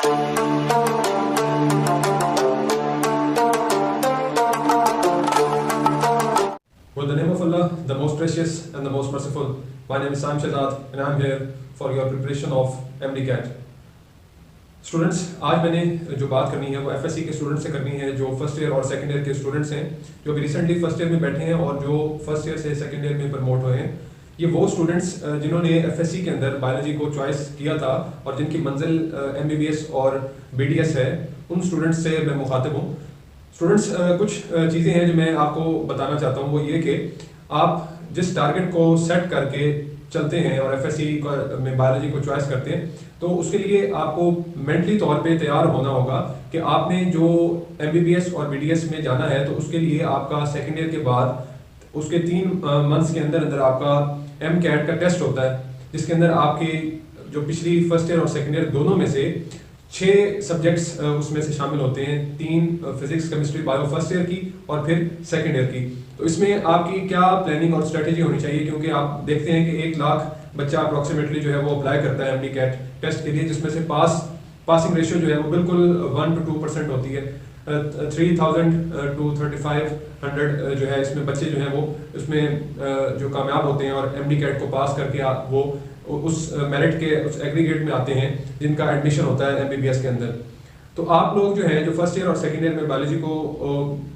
With the name of Allah, the most precious and the most merciful, my name is Saim Shahzad and I am here for your preparation of MD-CAT. Students, आज मैंने जो बात करनी है वो FSc के student से करनी है जो फर्स्ट ईयर और सेकंड ईयर के स्टूडेंट्स हैं, जो अभी रिसेंटली फर्स्ट ईयर में बैठे हैं और जो फर्स्ट ईयर से सेकंड ईयर में प्रमोट हुए हैं। ये वो स्टूडेंट्स जिन्होंने एफएससी के अंदर बायोलॉजी को चॉइस किया था और जिनकी मंजिल एमबीबीएस और बीडीएस है, उन स्टूडेंट्स से मैं मुखातिब हूँ। स्टूडेंट्स, कुछ चीज़ें हैं जो मैं आपको बताना चाहता हूँ, वो ये कि आप जिस टारगेट को सेट करके चलते हैं और एफएससी में बायोलॉजी को चॉइस करते हैं, तो उसके लिए आपको मेंटली तौर पे तैयार होना होगा कि आपने जो एमबीबीएस और बीडीएस में जाना है, तो उसके लिए आपका सेकेंड ईयर के बाद उसके 3 मंथ्स के अंदर अंदर आपका MCAT का टेस्ट होता है, जिसके अंदर आपकी जो पिछली फर्स्ट ईयर और सेकेंड ईयर दोनों में से 6 सब्जेक्ट्स उसमें से शामिल होते हैं। 3 physics, chemistry, bio first year की और फिर सेकेंड ईयर की। तो इसमें आपकी क्या प्लानिंग और स्ट्रेटेजी होनी चाहिए, क्योंकि आप देखते हैं कि 1 लाख बच्चा अप्रॉक्सीमेटली जो है वो अप्लाई करता है MD-CAT टेस्ट के लिए, जिसमें से पासिंग रेशियो जो है वो बिल्कुल 1 to 2% होती है। 3000 to 3500 जो है इसमें बच्चे जो हैं वो इसमें जो कामयाब होते हैं और MD-CAT को पास करके वो उस मेरिट के उस एग्रीगेट में आते हैं जिनका एडमिशन होता है MBBS के अंदर। तो आप लोग जो हैं जो फर्स्ट ईयर और सेकेंड ईयर में बायोलॉजी को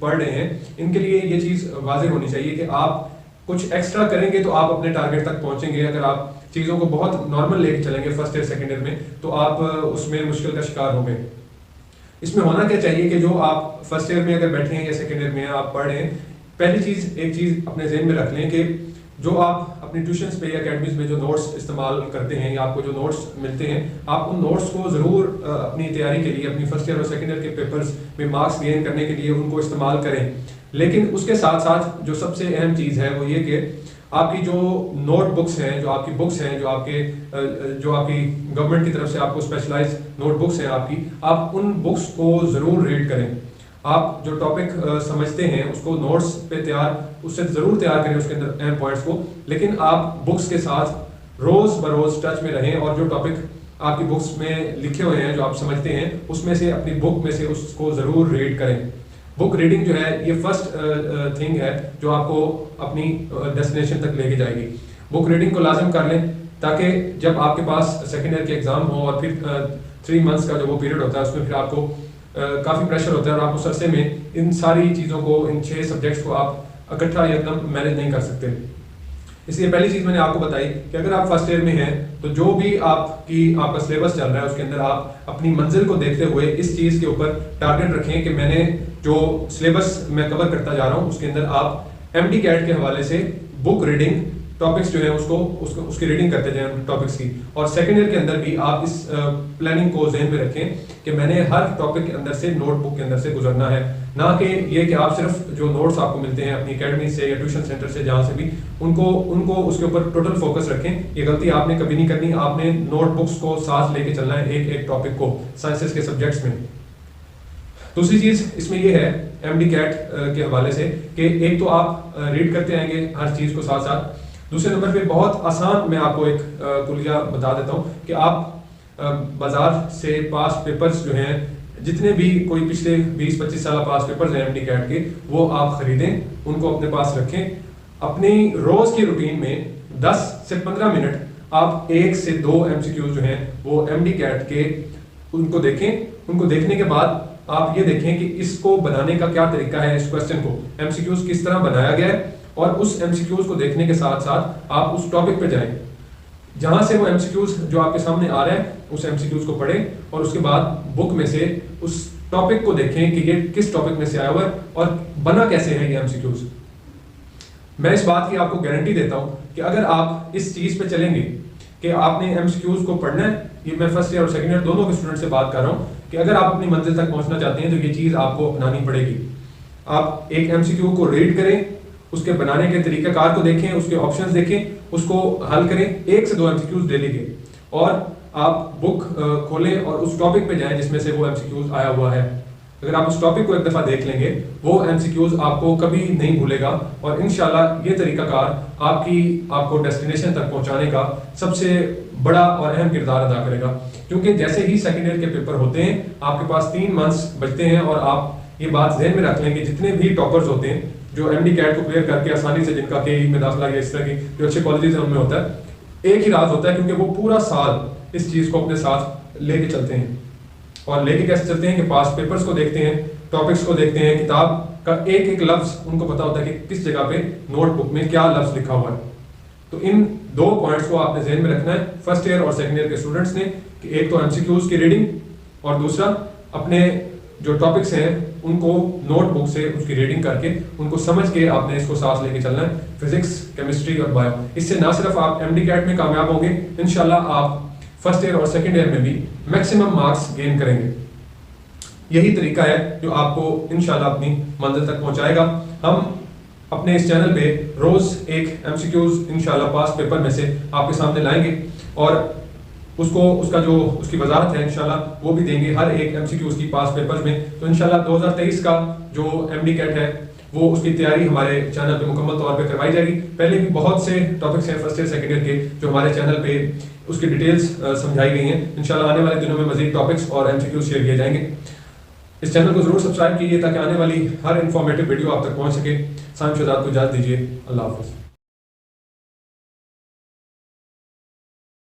पढ़ रहे हैं, इनके लिए ये चीज़ वाज़ेह होनी चाहिए कि आप कुछ एक्स्ट्रा करेंगे तो आप अपने टारगेट तक पहुंचेंगे। अगर आप चीज़ों को बहुत नॉर्मल लेके चलेंगे फर्स्ट ईयर सेकेंड ईयर में, तो आप उसमें मुश्किल का शिकार होंगे। इसमें होना क्या चाहिए कि जो आप फर्स्ट ईयर में अगर बैठे हैं या सेकेंड ईयर में आप पढ़ रहे हैं, पहली एक चीज़ अपने ज़हन में रख लें कि जो आप अपनी ट्यूशन्स पे या अकेडमीज में जो नोट्स इस्तेमाल करते हैं या आपको जो नोट्स मिलते हैं, आप उन नोट्स को ज़रूर अपनी तैयारी के लिए, अपनी फर्स्ट ईयर और सेकेंड ईयर के पेपर्स में मार्क्स गेन करने के लिए उनको इस्तेमाल करें। लेकिन उसके साथ साथ जो सबसे अहम चीज़ है वो ये कि आपकी जो नोटबुक्स हैं, जो आपकी बुक्स हैं, जो आपकी गवर्नमेंट की तरफ से आपको स्पेशलाइज नोटबुक्स हैं आप उन बुक्स को ज़रूर रीड करें। आप जो टॉपिक समझते हैं उसको नोट्स पे उससे ज़रूर तैयार करें उसके अंदर अहम पॉइंट्स को, लेकिन आप बुक्स के साथ रोज़ बरोज़ टच में रहें और जो टॉपिक आपकी बुक्स में लिखे हुए हैं, जो आप समझते हैं, उसमें से अपनी बुक में से उसको ज़रूर रीड करें। बुक रीडिंग जो है ये फर्स्ट थिंग है जो आपको अपनी डेस्टिनेशन तक लेके जाएगी। बुक रीडिंग को लाजिम कर लें ताकि जब आपके पास सेकेंड ईयर के एग्ज़ाम हो और फिर 3 मंथ्स का जो वो पीरियड होता है उसमें फिर आपको काफ़ी प्रेशर होता है और आप उस अरसे में इन सारी चीज़ों को, इन 6 सब्जेक्ट्स को आप इकट्ठा एकदम मैनेज नहीं कर सकते। इसलिए पहली चीज़ मैंने आपको बताई कि अगर आप फर्स्ट ईयर में हैं तो जो भी आपका सिलेबस चल रहा है उसके अंदर आप अपनी मंजिल को देखते हुए इस चीज़ के ऊपर टारगेट रखें कि मैंने जो सिलेबस मैं कवर करता जा रहा हूँ उसके अंदर आप MD-CAT के हवाले से बुक रीडिंग टॉपिक्स जो है उसकी रीडिंग करते जाएं टॉपिक्स की। और सेकेंड ईयर के अंदर भी आप इस प्लानिंग को जहन में रखें कि मैंने हर टॉपिक के अंदर से, नोटबुक के अंदर से गुजरना है, ना कि ये कि आप सिर्फ जो नोट्स आपको मिलते हैं अपनी अकेडमी से या ट्यूशन सेंटर से, जहाँ से भी, उनको उसके ऊपर टोटल फोकस रखें। ये गलती आपने कभी नहीं करनी। आपने नोटबुक्स को साथ लेके चलना है एक टॉपिक को साइंसेस के सब्जेक्ट्स में। दूसरी चीज़ इसमें ये है MD-CAT के हवाले से कि एक तो आप रीड करते आएंगे हर चीज़ को साथ साथ। दूसरे नंबर पे बहुत आसान मैं आपको एक कुलिया बता देता हूँ कि आप बाज़ार से पास पेपर्स जो हैं, जितने भी कोई पिछले 20-25 साल पास पेपर्स हैं MD-CAT के, वो आप ख़रीदें, उनको अपने पास रखें। अपनी रोज़ की रूटीन में 10 से 15 मिनट आप 1 से 2 MCQs जो हैं वो MD-CAT के उनको देखें। उनको देखने के बाद आप ये देखें कि इसको बनाने का क्या तरीका है, इस क्वेश्चन को MCQs किस तरह बनाया गया है, और उस MCQs को देखने के साथ साथ आप उस टॉपिक पे जाएं जहां से वो MCQs जो आपके सामने आ रहे हैं, उस MCQs को पढ़ें और उसके बाद बुक में से उस टॉपिक को देखें कि ये किस टॉपिक में से आया हुआ है और बना कैसे है ये MCQs। मैं इस बात की आपको गारंटी देता हूं कि अगर आप इस चीज पे चलेंगे कि आपने MCQs को पढ़ना है, ये मैं फर्स्ट ईयर और सेकेंड ईयर दोनों के स्टूडेंट से बात कर रहा हूँ कि अगर आप अपनी मंजिल तक पहुंचना चाहते हैं तो ये चीज आपको अपनानी पड़ेगी। आप एक MCQ को रीड करें, उसके बनाने के तरीकाकार को देखें, उसके ऑप्शंस देखें, उसको हल करें, 1 से 2 MCQs डेली के, और आप बुक खोलें और उस टॉपिक पे जाएं जिसमें से वो MCQs आया हुआ है। अगर आप उस टॉपिक को एक दफ़ा देख लेंगे, वो MCQs आपको कभी नहीं भूलेगा और इंशाल्लाह ये तरीकाकार आपको डेस्टिनेशन तक पहुंचाने का सबसे बड़ा और अहम किरदार अदा करेगा, क्योंकि जैसे ही सेकेंड ईयर के पेपर होते हैं आपके पास 3 मंथ्स बचते हैं और आप ये बात ज़हन में रख लें कि जितने भी टॉपर्स होते हैं जो एमडी कैट को क्लियर करके आसानी से जिनका के में दाखिला या इस तरह की जो अच्छे कॉलेजेस हैं उनमें होता है, एक ही राज होता है क्योंकि वो पूरा साल इस चीज़ को अपने साथ लेके चलते हैं। और लेके कैसे चलते हैं कि पास पेपर्स को देखते हैं, टॉपिक्स को देखते हैं, किताब का एक एक लफ्ज़ उनको पता होता है कि किस जगह पे नोटबुक में क्या लफ्ज़ लिखा हुआ है। तो इन 2 पॉइंट्स को आपने ज़हन में रखना है फर्स्ट ईयर और सेकेंड ईयर के स्टूडेंट्स ने, कि एक तो एमसीक्यूज की रीडिंग और दूसरा अपने जो टॉपिक्स हैं उनको नोटबुक से उसकी रीडिंग करके उनको समझ के आपने इसको साथ लेके चलना है, फिजिक्स, केमिस्ट्री और बायो। इससे ना सिर्फ आप एमडी कैट में कामयाब होंगे, इंशाल्लाह आप फर्स्ट ईयर और सेकेंड ईयर में भी मैक्सिमम मार्क्स गेन करेंगे। यही तरीका है जो आपको इंशाल्लाह अपनी मंजिल तक पहुंचाएगा। हम अपने इस चैनल पे रोज एक एमसीक्यूज इंशाल्लाह पास पेपर में से आपके सामने लाएंगे और उसका जो उसकी वजाहत है इंशाल्लाह वो भी देंगे हर एक एमसीक्यूज की पास पेपर्स में। तो इंशाल्लाह 2023 का जो एमडी कैट है वो उसकी तैयारी हमारे चैनल पे मुकम्मल तौर पे करवाई जाएगी। पहले भी बहुत से टॉपिक्स हैं फर्स्ट ईयर सेकेंड ईयर के जो हमारे चैनल पे उसकी डिटेल्स समझाई गई हैं। इंशाल्लाह आने वाले दिनों में मजीद टॉपिक्स और एमसीक्यूज शेयर किए जाएंगे। इस चैनल को जरूर सब्सक्राइब कीजिए ताकि आने वाली हर इन्फॉर्मेटिव वीडियो आप तक पहुंच सके। साइम शहजाद को इजाज़त दीजिए। अल्लाह हाफ़िज़।